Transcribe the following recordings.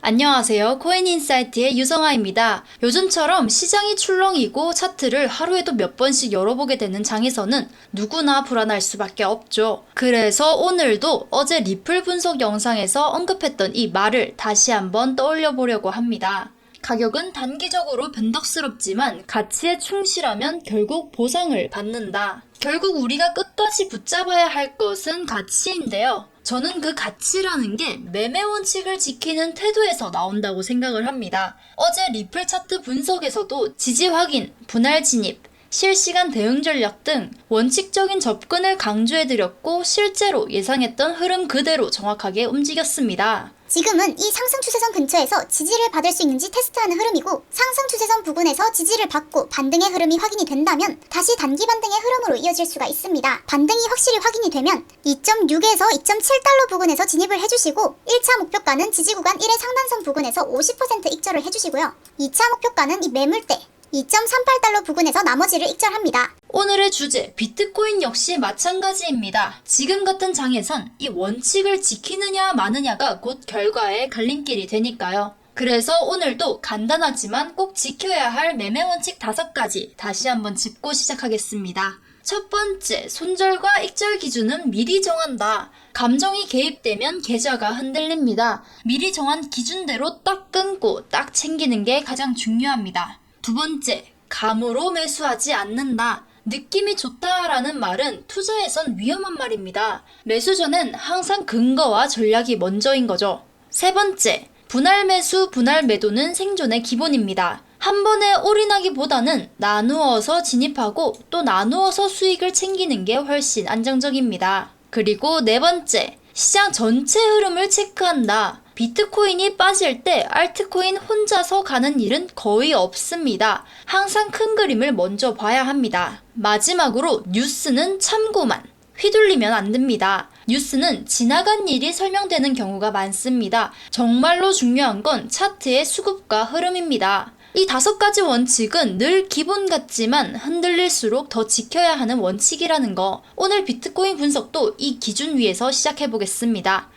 안녕하세요. 코인인사이트의 유성아입니다. 요즘처럼 시장이 출렁이고 차트를 하루에도 몇 번씩 열어보게 되는 장에서는 누구나 불안할 수밖에 없죠. 그래서 오늘도 어제 리플 분석 영상에서 언급했던 이 말을 다시 한번 떠올려 보려고 합니다. 가격은 단기적으로 변덕스럽지만 가치에 충실하면 결국 보상을 받는다. 결국 우리가 끝까지 붙잡아야 할 것은 가치인데요. 저는 그 가치라는 게 매매 원칙을 지키는 태도에서 나온다고 생각을 합니다. 어제 리플 차트 분석에서도 지지 확인, 분할 진입, 실시간 대응 전략 등 원칙적인 접근을 강조해드렸고 실제로 예상했던 흐름 그대로 정확하게 움직였습니다. 지금은 이 상승 추세선 근처에서 지지를 받을 수 있는지 테스트하는 흐름이고 상승 추세선 부근에서 지지를 받고 반등의 흐름이 확인이 된다면 다시 단기 반등의 흐름으로 이어질 수가 있습니다. 반등이 확실히 확인이 되면 2.6에서 2.7달러 부근에서 진입을 해주시고 1차 목표가는 지지 구간 1의 상단선 부근에서 50% 익절을 해주시고요. 2차 목표가는 이 매물대 2.38달러 부근에서 나머지를 익절합니다. 오늘의 주제, 비트코인 역시 마찬가지입니다. 지금 같은 장에선 이 원칙을 지키느냐 마느냐가 곧 결과의 갈림길이 되니까요. 그래서 오늘도 간단하지만 꼭 지켜야 할 매매 원칙 5가지 다시 한번 짚고 시작하겠습니다. 첫 번째, 손절과 익절 기준은 미리 정한다. 감정이 개입되면 계좌가 흔들립니다. 미리 정한 기준대로 딱 끊고 딱 챙기는 게 가장 중요합니다. 두 번째, 감으로 매수하지 않는다. 느낌이 좋다라는 말은 투자에선 위험한 말입니다. 매수 전엔 항상 근거와 전략이 먼저인 거죠. 세 번째, 분할 매수, 분할 매도는 생존의 기본입니다. 한 번에 올인하기보다는 나누어서 진입하고 또 나누어서 수익을 챙기는 게 훨씬 안정적입니다. 그리고 네 번째, 시장 전체 흐름을 체크한다. 비트코인이 빠질 때 알트코인 혼자서 가는 일은 거의 없습니다. 항상 큰 그림을 먼저 봐야 합니다. 마지막으로 뉴스는 참고만. 휘둘리면 안 됩니다. 뉴스는 지나간 일이 설명되는 경우가 많습니다. 정말로 중요한 건 차트의 수급과 흐름입니다. 이 5가지 원칙은 늘 기본 같지만 흔들릴수록 더 지켜야 하는 원칙이라는 거. 오늘 비트코인 분석도 이 기준 위에서 시작해 보겠습니다.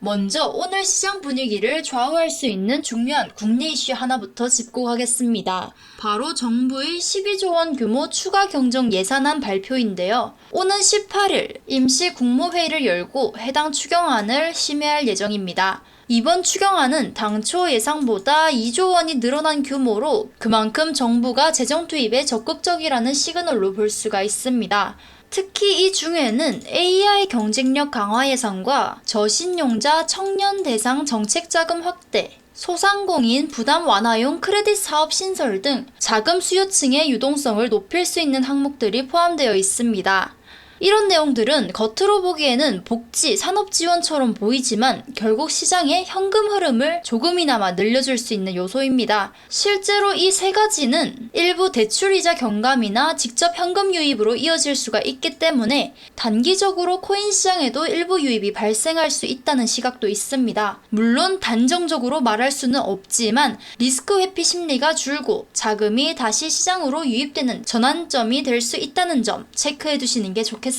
먼저 오늘 시장 분위기를 좌우할 수 있는 중요한 국내 이슈 하나부터 짚고 가겠습니다. 바로 정부의 12조 원 규모 추가 경정 예산안 발표인데요. 오는 18일 임시 국무회의를 열고 해당 추경안을 심의할 예정입니다. 이번 추경안은 당초 예상보다 2조 원이 늘어난 규모로 그만큼 정부가 재정 투입에 적극적이라는 시그널로 볼 수가 있습니다. 특히 이 중에는 AI 경쟁력 강화 예산과 저신용자 청년 대상 정책 자금 확대, 소상공인 부담 완화용 크레딧 사업 신설 등 자금 수요층의 유동성을 높일 수 있는 항목들이 포함되어 있습니다. 이런 내용들은 겉으로 보기에는 복지, 산업 지원처럼 보이지만 결국 시장의 현금 흐름을 조금이나마 늘려줄 수 있는 요소입니다. 실제로 이 3가지는 일부 대출이자 경감이나 직접 현금 유입으로 이어질 수가 있기 때문에 단기적으로 코인 시장에도 일부 유입이 발생할 수 있다는 시각도 있습니다. 물론 단정적으로 말할 수는 없지만 리스크 회피 심리가 줄고 자금이 다시 시장으로 유입되는 전환점이 될 수 있다는 점 체크해 두시는 게 좋겠습니다.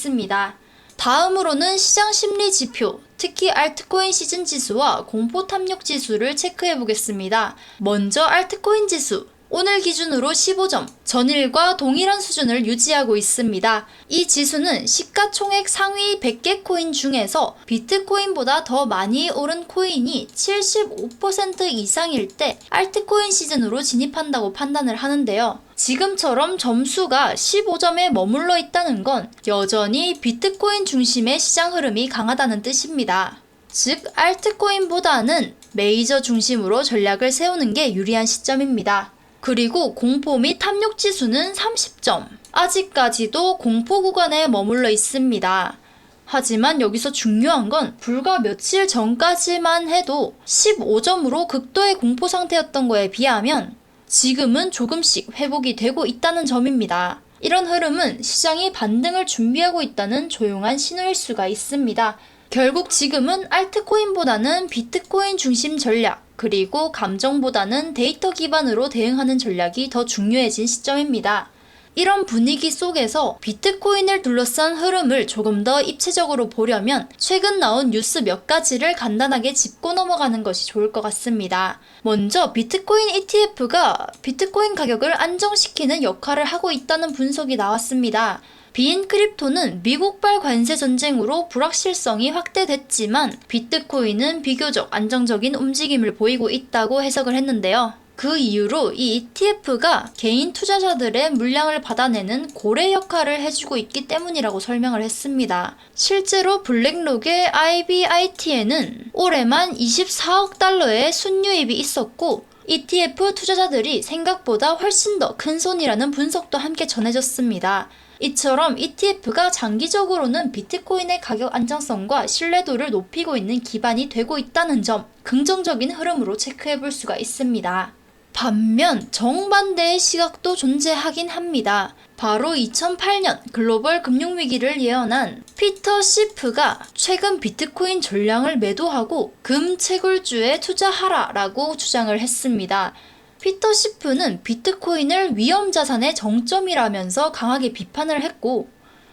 다음으로는 시장 심리 지표, 특히 알트코인 시즌 지수와 공포 탐욕 지수를 체크해 보겠습니다. 먼저 알트코인 지수. 오늘 기준으로 15점, 전일과 동일한 수준을 유지하고 있습니다. 이 지수는 시가총액 상위 100개 코인 중에서 비트코인보다 더 많이 오른 코인이 75% 이상일 때 알트코인 시즌으로 진입한다고 판단을 하는데요. 지금처럼 점수가 15점에 머물러 있다는 건 여전히 비트코인 중심의 시장 흐름이 강하다는 뜻입니다. 즉, 알트코인보다는 메이저 중심으로 전략을 세우는 게 유리한 시점입니다. 그리고 공포 및 탐욕 지수는 30점. 아직까지도 공포 구간에 머물러 있습니다. 하지만 여기서 중요한 건 불과 며칠 전까지만 해도 15점으로 극도의 공포 상태였던 거에 비하면 지금은 조금씩 회복이 되고 있다는 점입니다. 이런 흐름은 시장이 반등을 준비하고 있다는 조용한 신호일 수가 있습니다. 결국 지금은 알트코인보다는 비트코인 중심 전략, 그리고 감정보다는 데이터 기반으로 대응하는 전략이 더 중요해진 시점입니다. 이런 분위기 속에서 비트코인을 둘러싼 흐름을 조금 더 입체적으로 보려면 최근 나온 뉴스 몇 가지를 간단하게 짚고 넘어가는 것이 좋을 것 같습니다. 먼저 비트코인 ETF가 비트코인 가격을 안정시키는 역할을 하고 있다는 분석이 나왔습니다. 비인 크립토는 미국발 관세 전쟁으로 불확실성이 확대됐지만 비트코인은 비교적 안정적인 움직임을 보이고 있다고 해석을 했는데요. 그 이유로 이 ETF가 개인 투자자들의 물량을 받아내는 고래 역할을 해주고 있기 때문이라고 설명을 했습니다. 실제로 블랙록의 IBIT에는 올해만 24억 달러의 순유입이 있었고 ETF 투자자들이 생각보다 훨씬 더 큰 손이라는 분석도 함께 전해졌습니다. 이처럼 ETF가 장기적으로는 비트코인의 가격 안정성과 신뢰도를 높이고 있는 기반이 되고 있다는 점, 긍정적인 흐름으로 체크해 볼 수가 있습니다. 반면 정반대의 시각도 존재하긴 합니다. 바로 2008년 글로벌 금융위기를 예언한 피터 시프가 최근 비트코인 전량을 매도하고 금채굴주에 투자하라 라고 주장을 했습니다. 피터 시프는 비트코인을 위험자산의 정점이라면서 강하게 비판을 했고,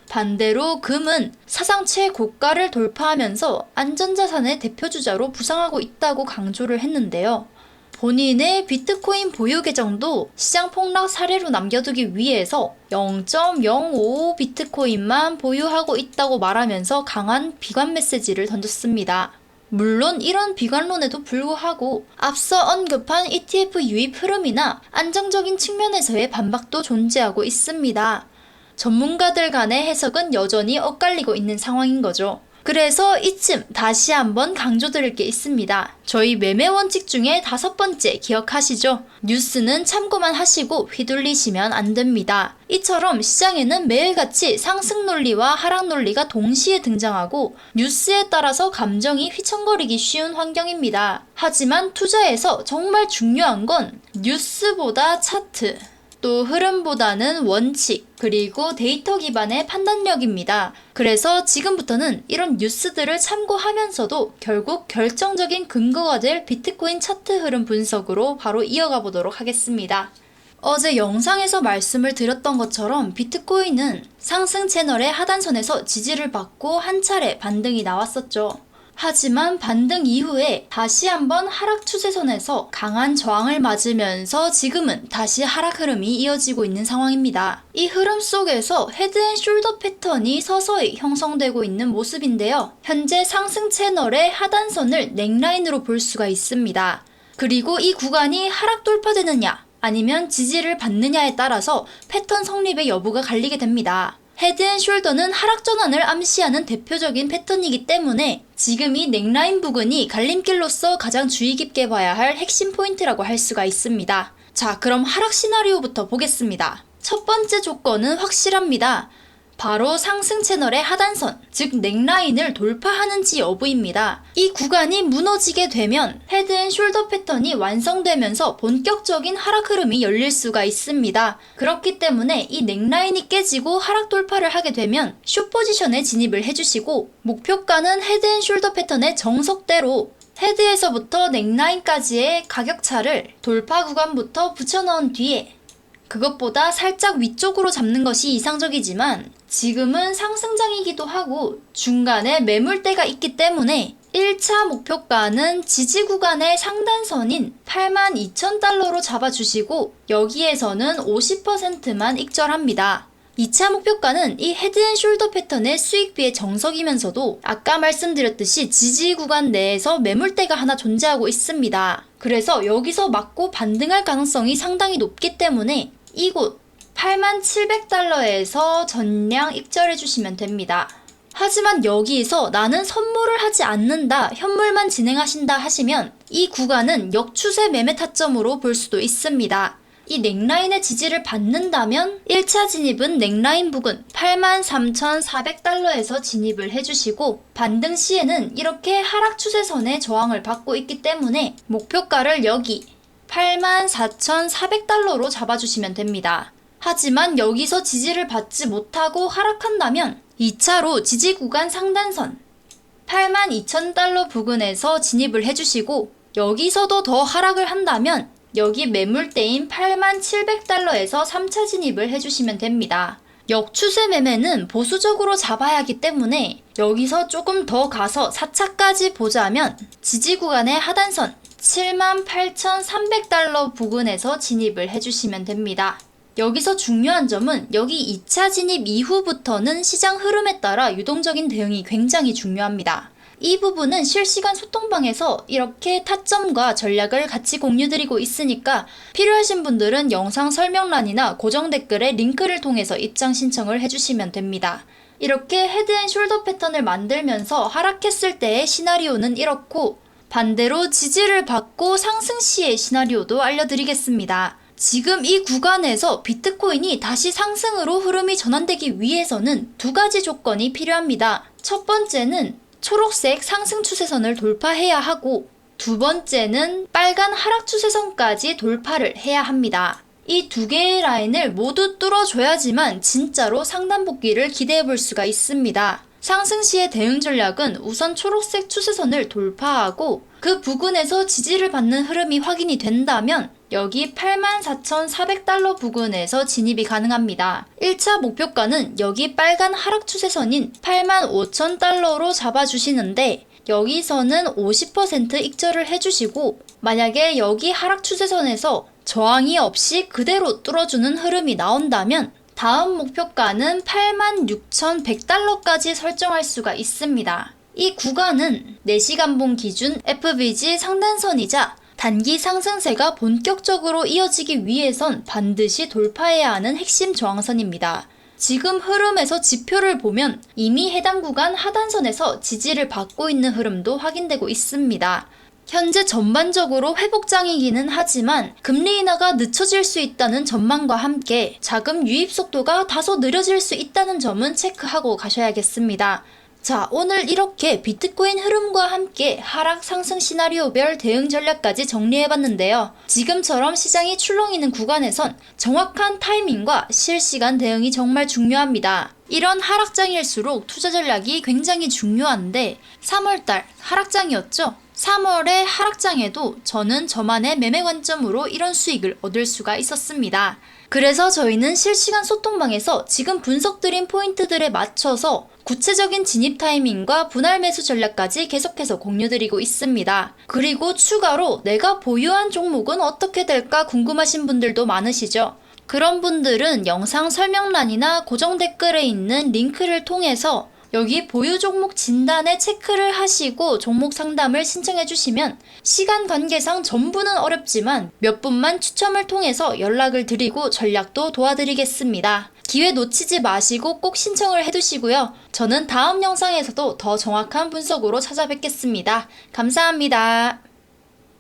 반대로 금은 사상 최고가를 돌파하면서 안전자산의 대표주자로 부상하고 있다고 강조를 했는데요. 본인의 비트코인 보유 계정도 시장 폭락 사례로 남겨두기 위해서 0.055 비트코인만 보유하고 있다고 말하면서 강한 비관 메시지를 던졌습니다. 물론 이런 비관론에도 불구하고 앞서 언급한 ETF 유입 흐름이나 안정적인 측면에서의 반박도 존재하고 있습니다. 전문가들 간의 해석은 여전히 엇갈리고 있는 상황인 거죠. 그래서 이쯤 다시 한번 강조드릴 게 있습니다. 저희 매매 원칙 중에 5번째 기억하시죠? 뉴스는 참고만 하시고 휘둘리시면 안 됩니다. 이처럼 시장에는 매일같이 상승 논리와 하락 논리가 동시에 등장하고 뉴스에 따라서 감정이 휘청거리기 쉬운 환경입니다. 하지만 투자에서 정말 중요한 건 뉴스보다 차트, 또 흐름보다는 원칙, 그리고 데이터 기반의 판단력입니다. 그래서 지금부터는 이런 뉴스들을 참고하면서도 결국 결정적인 근거가 될 비트코인 차트 흐름 분석으로 바로 이어가 보도록 하겠습니다. 어제 영상에서 말씀을 드렸던 것처럼 비트코인은 상승 채널의 하단선에서 지지를 받고 한 차례 반등이 나왔었죠. 하지만 반등 이후에 다시 한번 하락 추세선에서 강한 저항을 맞으면서 지금은 다시 하락 흐름이 이어지고 있는 상황입니다. 이 흐름 속에서 헤드앤숄더 패턴이 서서히 형성되고 있는 모습인데요. 현재 상승 채널의 하단선을 넥라인으로 볼 수가 있습니다. 그리고 이 구간이 하락 돌파되느냐 아니면 지지를 받느냐에 따라서 패턴 성립의 여부가 갈리게 됩니다. 헤드앤숄더는 하락 전환을 암시하는 대표적인 패턴이기 때문에 지금 이 넥라인 부근이 갈림길로서 가장 주의 깊게 봐야 할 핵심 포인트라고 할 수가 있습니다. 자, 그럼 하락 시나리오부터 보겠습니다. 첫 번째 조건은 확실합니다. 바로 상승 채널의 하단선, 즉 넥라인을 돌파하는지 여부입니다. 이 구간이 무너지게 되면 헤드앤숄더 패턴이 완성되면서 본격적인 하락 흐름이 열릴 수가 있습니다. 그렇기 때문에 이 넥라인이 깨지고 하락 돌파를 하게 되면 숏포지션에 진입을 해주시고 목표가는 헤드앤숄더 패턴의 정석대로 헤드에서부터 넥라인까지의 가격차를 돌파 구간부터 붙여넣은 뒤에 그것보다 살짝 위쪽으로 잡는 것이 이상적이지만 지금은 상승장이기도 하고 중간에 매물대가 있기 때문에 1차 목표가는 지지 구간의 상단선인 82,000달러로 잡아주시고 여기에서는 50%만 익절합니다. 2차 목표가는 이 헤드앤숄더 패턴의 수익비의 정석이면서도 아까 말씀드렸듯이 지지 구간 내에서 매물대가 하나 존재하고 있습니다. 그래서 여기서 맞고 반등할 가능성이 상당히 높기 때문에 이곳 87,000달러에서 전량 입절해 주시면 됩니다. 하지만 여기서 나는 선물을 하지 않는다, 현물만 진행하신다 하시면 이 구간은 역추세 매매 타점으로 볼 수도 있습니다. 이 넥라인의 지지를 받는다면 1차 진입은 넥라인 부근 83,400달러에서 진입을 해주시고 반등 시에는 이렇게 하락 추세선의 저항을 받고 있기 때문에 목표가를 여기 84,400달러로 잡아주시면 됩니다. 하지만 여기서 지지를 받지 못하고 하락한다면 2차로 지지 구간 상단선 82,000달러 부근에서 진입을 해주시고 여기서도 더 하락을 한다면 여기 매물대인 87,700달러에서 3차 진입을 해주시면 됩니다. 역추세 매매는 보수적으로 잡아야 하기 때문에 여기서 조금 더 가서 4차까지 보자면 지지 구간의 하단선 78,300달러 부근에서 진입을 해주시면 됩니다. 여기서 중요한 점은 여기 2차 진입 이후부터는 시장 흐름에 따라 유동적인 대응이 굉장히 중요합니다. 이 부분은 실시간 소통방에서 이렇게 타점과 전략을 같이 공유드리고 있으니까 필요하신 분들은 영상 설명란이나 고정 댓글에 링크를 통해서 입장 신청을 해주시면 됩니다. 이렇게 헤드앤숄더 패턴을 만들면서 하락했을 때의 시나리오는 이렇고 반대로 지지를 받고 상승 시의 시나리오도 알려드리겠습니다. 지금 이 구간에서 비트코인이 다시 상승으로 흐름이 전환되기 위해서는 두 가지 조건이 필요합니다. 첫 번째는 초록색 상승 추세선을 돌파해야 하고 두 번째는 빨간 하락 추세선까지 돌파를 해야 합니다. 이 두 개의 라인을 모두 뚫어줘야지만 진짜로 상단 복귀를 기대해 볼 수가 있습니다. 상승 시의 대응 전략은 우선 초록색 추세선을 돌파하고 그 부근에서 지지를 받는 흐름이 확인이 된다면 여기 84,400달러 부근에서 진입이 가능합니다. 1차 목표가는 여기 빨간 하락 추세선인 85,000달러로 잡아주시는데 여기서는 50% 익절을 해주시고 만약에 여기 하락 추세선에서 저항이 없이 그대로 뚫어주는 흐름이 나온다면 다음 목표가는 86,100달러까지 설정할 수가 있습니다. 이 구간은 4시간봉 기준 FVG 상단선이자 단기 상승세가 본격적으로 이어지기 위해선 반드시 돌파해야 하는 핵심 저항선입니다. 지금 흐름에서 지표를 보면 이미 해당 구간 하단선에서 지지를 받고 있는 흐름도 확인되고 있습니다. 현재 전반적으로 회복장이기는 하지만 금리 인하가 늦춰질 수 있다는 전망과 함께 자금 유입 속도가 다소 느려질 수 있다는 점은 체크하고 가셔야겠습니다. 자, 오늘 이렇게 비트코인 흐름과 함께 하락 상승 시나리오별 대응 전략까지 정리해봤는데요. 지금처럼 시장이 출렁이는 구간에선 정확한 타이밍과 실시간 대응이 정말 중요합니다. 이런 하락장일수록 투자 전략이 굉장히 중요한데 3월달 하락장이었죠? 3월의 하락장에도 저는 저만의 매매 관점으로 이런 수익을 얻을 수가 있었습니다. 그래서 저희는 실시간 소통방에서 지금 분석드린 포인트들에 맞춰서 구체적인 진입 타이밍과 분할 매수 전략까지 계속해서 공유드리고 있습니다. 그리고 추가로 내가 보유한 종목은 어떻게 될까 궁금하신 분들도 많으시죠? 그런 분들은 영상 설명란이나 고정 댓글에 있는 링크를 통해서 여기 보유 종목 진단에 체크를 하시고 종목 상담을 신청해 주시면 시간 관계상 전부는 어렵지만 몇 분만 추첨을 통해서 연락을 드리고 전략도 도와드리겠습니다. 기회 놓치지 마시고 꼭 신청을 해두시고요. 저는 다음 영상에서도 더 정확한 분석으로 찾아뵙겠습니다. 감사합니다.